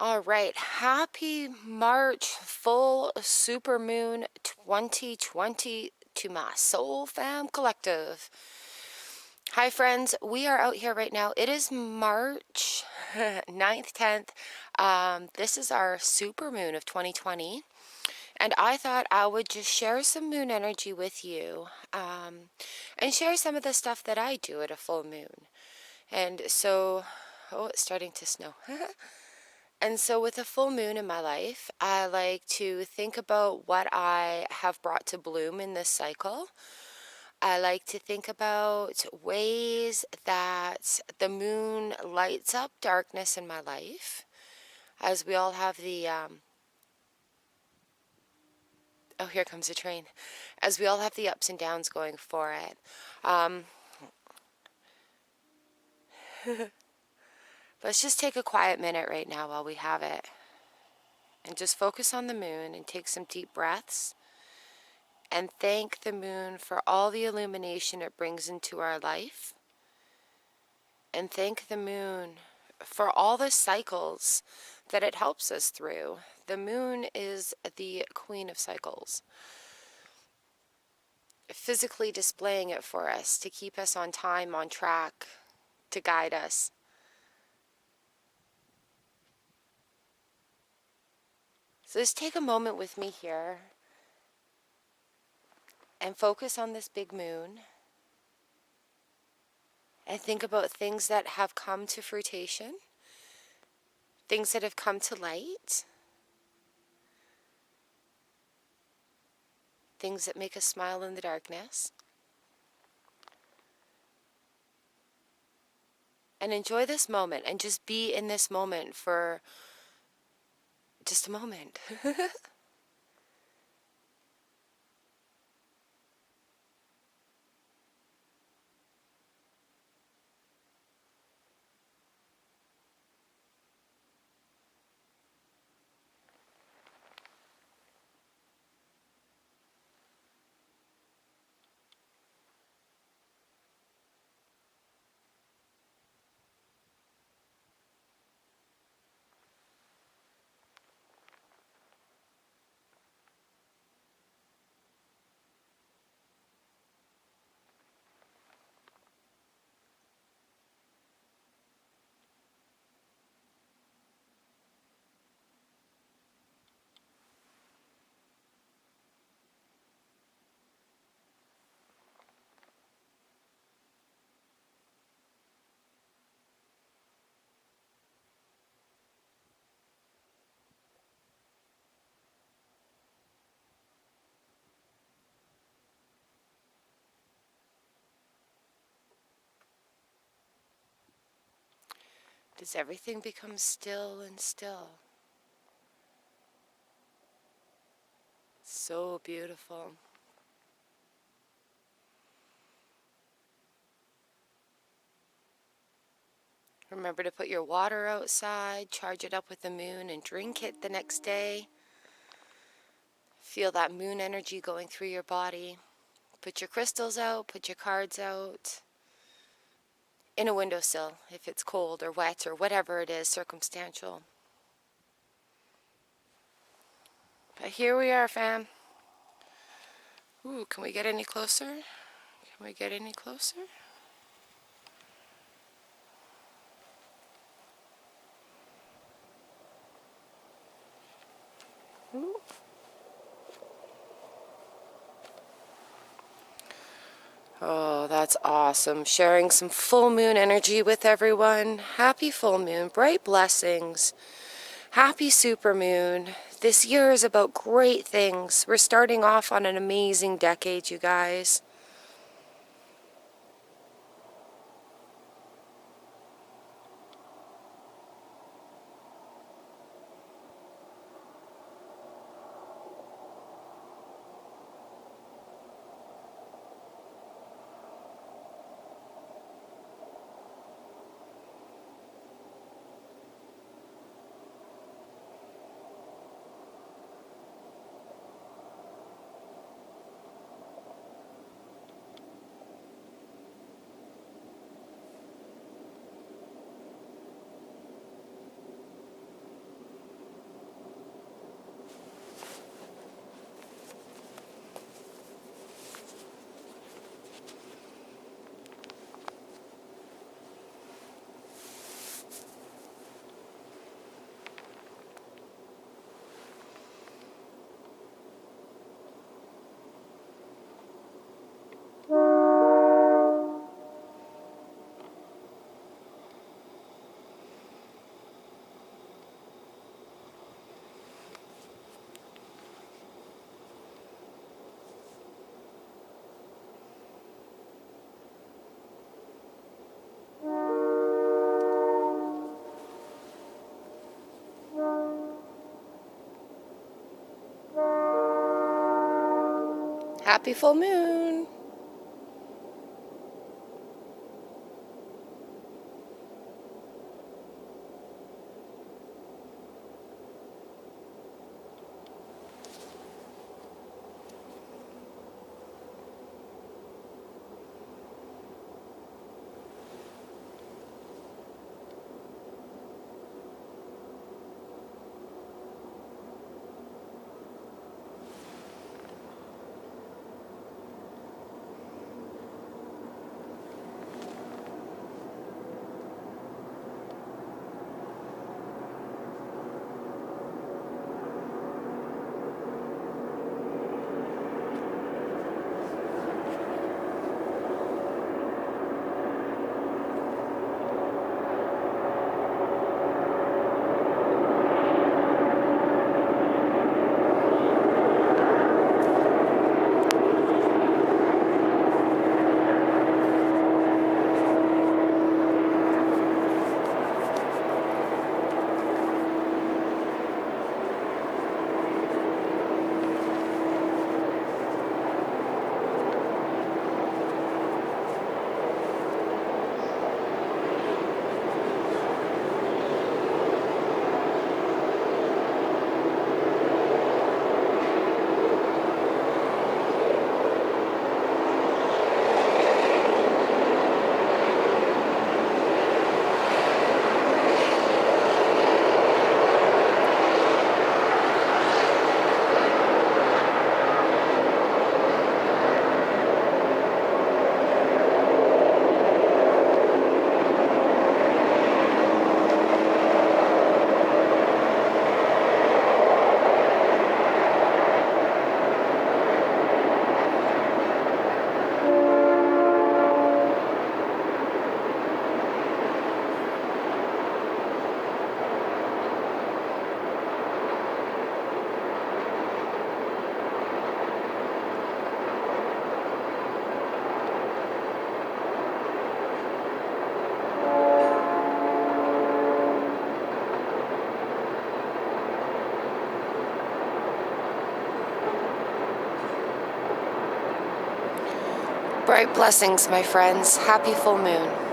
All right, happy March full super moon 2020 to my soul fam collective. Hi friends, we are out here right now. It is March 9th, 10th. This is our super moon of 2020. And I thought I would just share some moon energy with you and share some of the stuff that I do at a full moon. And so, oh, it's starting to snow. And so, with a full moon in my life, I like to think about what I have brought to bloom in this cycle. I like to think about ways that the moon lights up darkness in my life, as we all have the, oh, here comes a train, as we all have the ups and downs going for it. Let's just take a quiet minute right now while we have it, and just focus on the moon and take some deep breaths. And thank the moon for all the illumination it brings into our life. And thank the moon for all the cycles that it helps us through. The moon is the queen of cycles, physically displaying it for us to keep us on time, on track, to guide us. So just take a moment with me here and focus on this big moon. And think about things that have come to fruition, things that have come to light, things that make us smile in the darkness. And enjoy this moment and just be in this moment for just a moment. Does everything become still and still? So beautiful. Remember to put your water outside, charge it up with the moon, and drink it the next day. Feel that moon energy going through your body. Put your crystals out, put your cards out. In a windowsill, if it's cold or wet or whatever it is, circumstantial. But here we are, fam. Ooh, can we get any closer? Can we get any closer? Ooh. Oh, that's awesome. Sharing some full moon energy with everyone. Happy full moon, bright blessings. Happy super moon. This year is about great things. We're starting off on an amazing decade, you guys. Happy full moon. Bright blessings, my friends. Happy full moon.